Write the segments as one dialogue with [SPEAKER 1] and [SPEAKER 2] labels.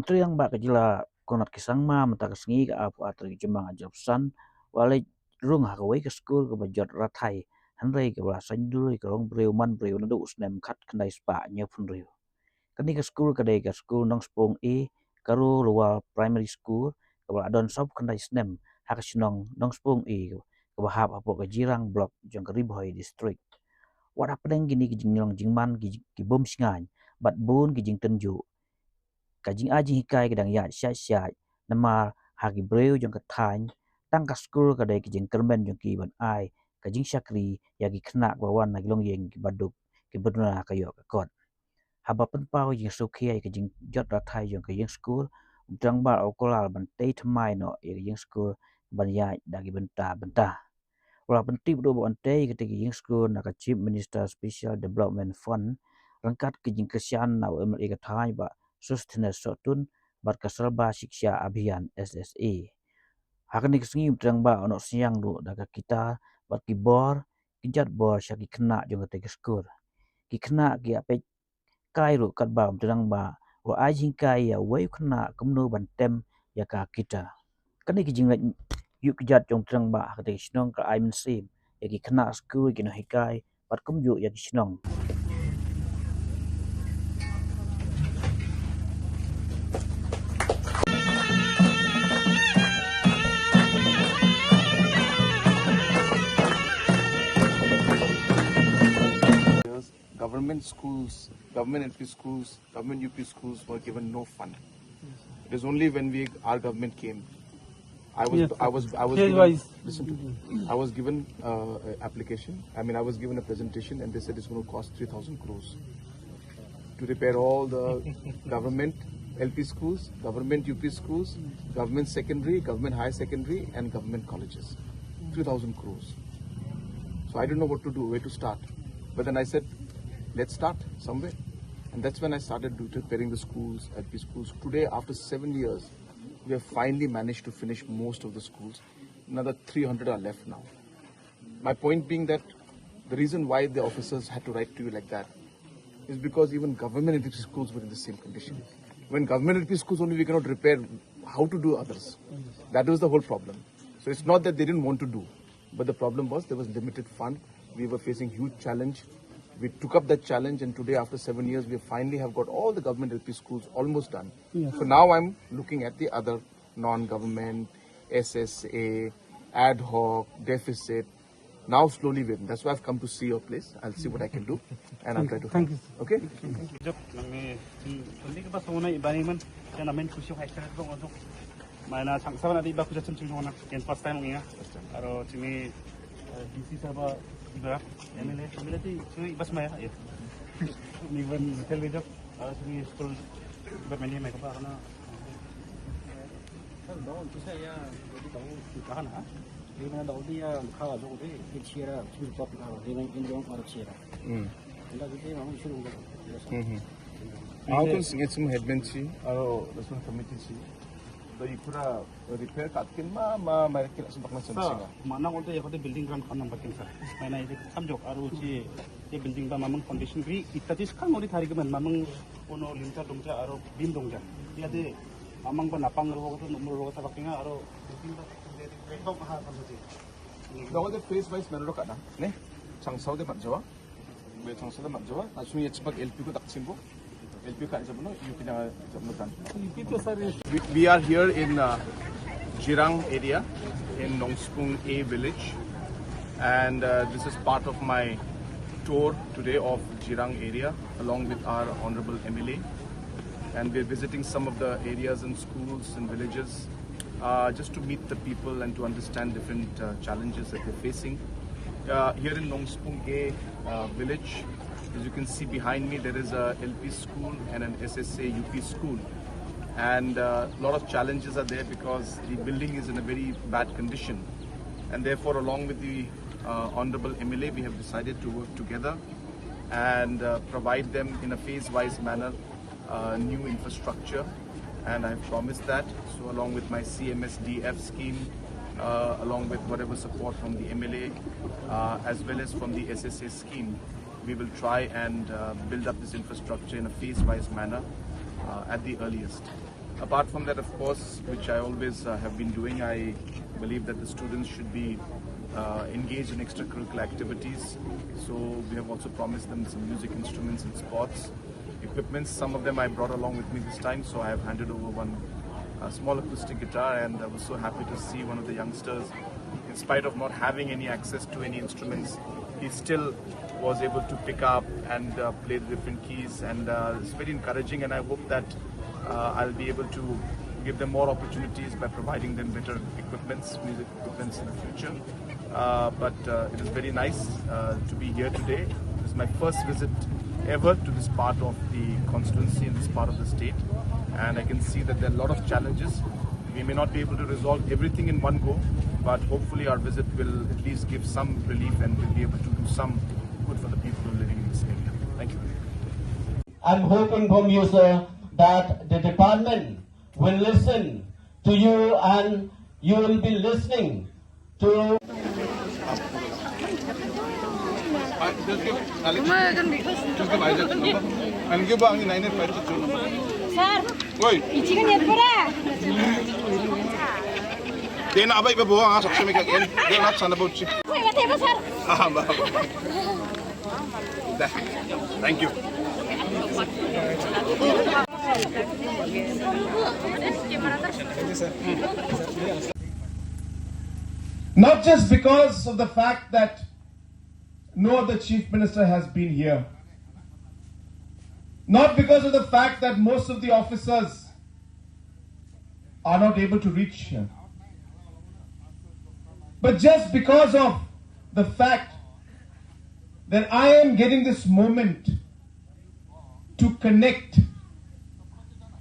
[SPEAKER 1] Menteri yang bak kejila Conrad kisangma mentah kesengi ke apu atau jembang ajabsan walai Rung hakawai ke Skul ke bajot Rathai hanrei ke bahasa Indonesia ke rong breu man breu nadu usnem kat kendai spa nya pun breu kani ke Skul kedai ke Skul nong spong karu luar primary school ke adon sob kendai snem hak sinong nong spong ke bahap apu ke Jirang blok jong ke Riboy district wada pedeng gini ke jinglong jingman ki bom singan bat bun ki jing tenju kajing aji hikai kedang ya syat nama hagi breu jong ketany tang ka Skul kadai kijing kermen jong ki ban ai kajing syakri yagi kena bawan nagi long yeng ki baduk ki beduna kayo kot haba penpau jing suki ai kajing jot Rathai jong kajing Skul udang bar okolal ban tei thamai no kajing Skul ban ya dagi benta Wala pentip do bon tei ketika kajing Skul na ka Chief Minister Special Development Fund rangkat kajing kesian na MLA katany ba sustenance sotun bat kasalba shiksha abhiyan SSA hakani kesengi udang ba ono siang do daga kita bat kibor kijat bor syaki kena jong ketika Skul ki kena ki ape kai ru kat ba udang ba wa ajing kai ya wai kena kumno bantem ya ka kita kani kijing yuk kijat jong terang ba ketika sinong ka ai mensim yaki kena Skul kino hikai bat kumju yaki sinong
[SPEAKER 2] government schools, government LP schools, government UP schools were given no fund. It is only when our government came, I was given, listen to me. I was given application. I mean, I was given a presentation, and they said it's going to cost 3,000 crores to repair all the government LP schools, government UP schools, government secondary, government high secondary, and government colleges. 3,000 crores. So I didn't know what to do, where to start. But then I said, let's start somewhere. And that's when I started repairing the schools, LP schools. Today, after 7 years, we have finally managed to finish most of the schools. Another 300 are left now. My point being that the reason why the officers had to write to you like that is because even government LP schools were in the same condition. When government LP schools only we cannot repair, how to do others? That was the whole problem. So it's not that they didn't want to do, but the problem was there was limited fund. We were facing huge challenge. We took up that challenge, and today, after 7 years, we finally have got all the government LP schools almost done. So now I'm looking at the other non-government, SSA, ad hoc, deficit. Now slowly waiting. That's why I've come to see your place. I'll see what I can do, and I'll try to help. Okay?
[SPEAKER 3] Iba, MLA tu cuma ibas maya ya. Niven television, sini Skul bermain mereka apa karena. Kalau tu saya tahu kan ha. Di mana tahu dia kawat tu dia kecira, cuma top kawat. Dia yang indong orang kecira. Kita kita memang suruh dia.
[SPEAKER 2] Aku singgah semua headman sih, atau semua committee sih. Jadi pura repair katkin mereka sempat macam singa.
[SPEAKER 3] Mana orang tu yang building kan nampak sah. Mana itu samjok aru si building ba mamang foundation beri itatis kan orang thari keman mamang ono limta dongja aru bim dongja. Dia de mamang ba napang rogo tu nomor rogo tak pakai aru building ba rekod mahal kan tu.
[SPEAKER 2] Dapat de face wise menurut kata, ne? Changsau de macam apa? Changsau de macam apa? Asmi cepat LP ko tak simbo. We are here in Jirang area in Nongspung A village, and this is part of my tour today of Jirang area along with our honorable MLA, and we're visiting some of the areas and schools and villages just to meet the people and to understand different challenges that they're facing. Here in Nongspung A village, as you can see behind me, there is a LP school and an SSA UP school, and a lot of challenges are there because the building is in a very bad condition, and therefore along with the honorable MLA we have decided to work together and provide them in a phase-wise manner new infrastructure, and I've promised that. So along with my CMSDF scheme, along with whatever support from the MLA as well as from the SSA scheme, we will try and build up this infrastructure in a phase-wise manner at the earliest. Apart from that, of course, which I always have been doing, I believe that the students should be engaged in extracurricular activities. So we have also promised them some music instruments and sports equipments. Some of them I brought along with me this time, so I have handed over one small acoustic guitar, and I was so happy to see one of the youngsters, in spite of not having any access to any instruments, he still was able to pick up and play the different keys, and it's very encouraging, and I hope that I'll be able to give them more opportunities by providing them better equipments, music equipments in the future. But it is very nice to be here today. This is my first visit ever to this part of the constituency and this part of the state, and I can see that there are a lot of challenges. We may not be able to resolve everything in one go, but hopefully our visit will at least give some relief and we'll be able to do some good for the people living in this area. Thank you.
[SPEAKER 4] I'm hoping from you, sir, that the department will listen to you and you will be listening to...
[SPEAKER 2] Thank you.
[SPEAKER 5] Not just because of the fact that no other chief minister has been here, not because of the fact that most of the officers are not able to reach here, but just because of the fact that I am getting this moment to connect,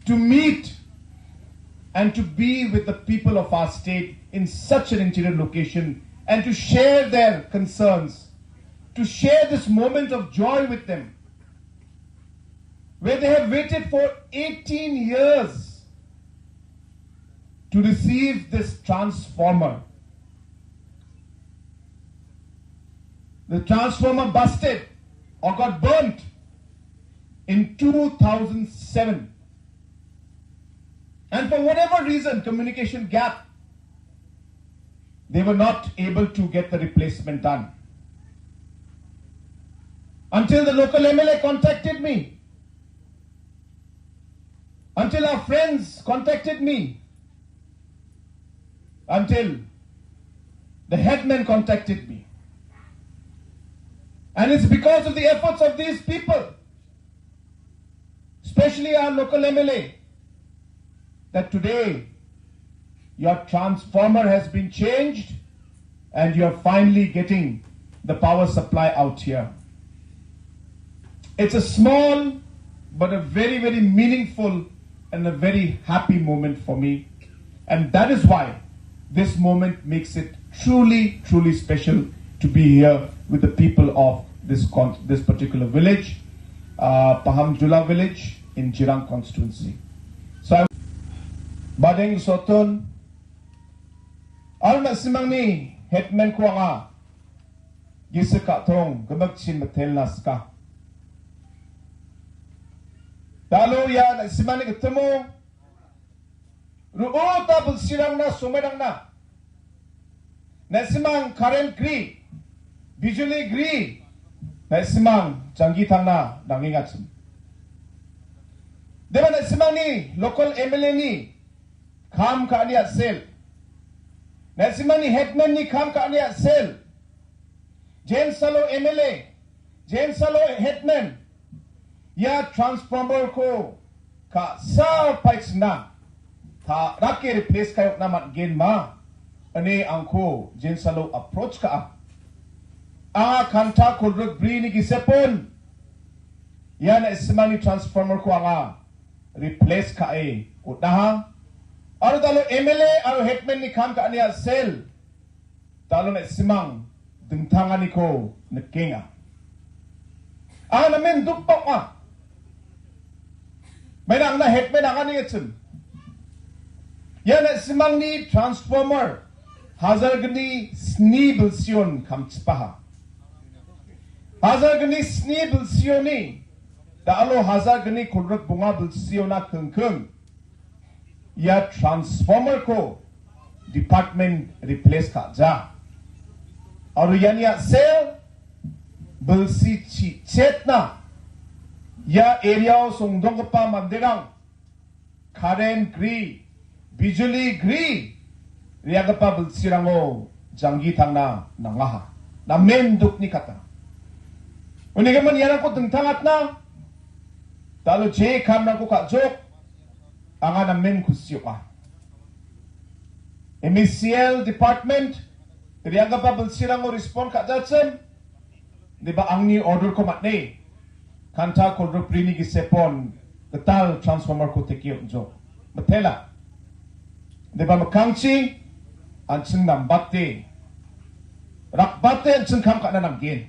[SPEAKER 5] to meet, and to be with the people of our state in such an interior location, and to share their concerns, to share this moment of joy with them, where they have waited for 18 years to receive this transformer. The transformer busted or got burnt in 2007. And for whatever reason, communication gap, they were not able to get the replacement done. Until the local MLA contacted me. Until our friends contacted me. Until the headman contacted me. And it's because of the efforts of these people, especially our local MLA, that today your transformer has been changed and you're finally getting the power supply out here. It's a small but a very, very meaningful and a very happy moment for me. And that is why this moment makes it truly, truly special to be here with the people of this particular village, Pahamjula village in Jirang constituency. So, Badeng Soton, Alma Simangni, Hetman Kwanga, Gisaka Tong, Gabakchin Matel Naska. Dalo ya Simani Ketemo, Ruota Bulsirang na Sumerang na, Nasimang Karen Gri, Visually Gri, Nasimang Janggitang na Nangingatsum. Diba nasimang ni local MLA ni kam ka niya sel. Nasimang ni headman ni kam ka niya sel. Jen Salo MLA, Jen Salo headman. Ya transformer ko ka sa pikes na. Ta raki replace kayo naman gen ma. Ani angko Jen Salo approach ka. Kanta ko bri ni gisepon. Yan nasimang ni transformer ko replace ka udaha aro talo MLA aro headman ni kam ka niya sel talo na simang dengtangan ni ko nakinga namin dukpak may nang na headman ang niya tsun yan na simang ni transformer hazar gani snibelsion kam tspaha hazar gani snibelsion ni Dalo hazar gani kudrat bunga bulsiyo na kengkeng. या transformer को department replace का जा और यानी cell बलसी चेतना या area सोंगदोंगपा मंदिरां karen gri bijuli gri riagapa belsirango janggi tangna nangaha na menduk ni kata unigaman yana ko tengtangat na talo je kamna ko kajok anga na men kusyoka MCL department riagapa belsirango respond ka jatsen di ba angni order ko matne kanta kodro prini ki sepon ketal transformer ko tekio jo betela deba makangchi an chung nam batte rak batte an chung kam ka na nam gen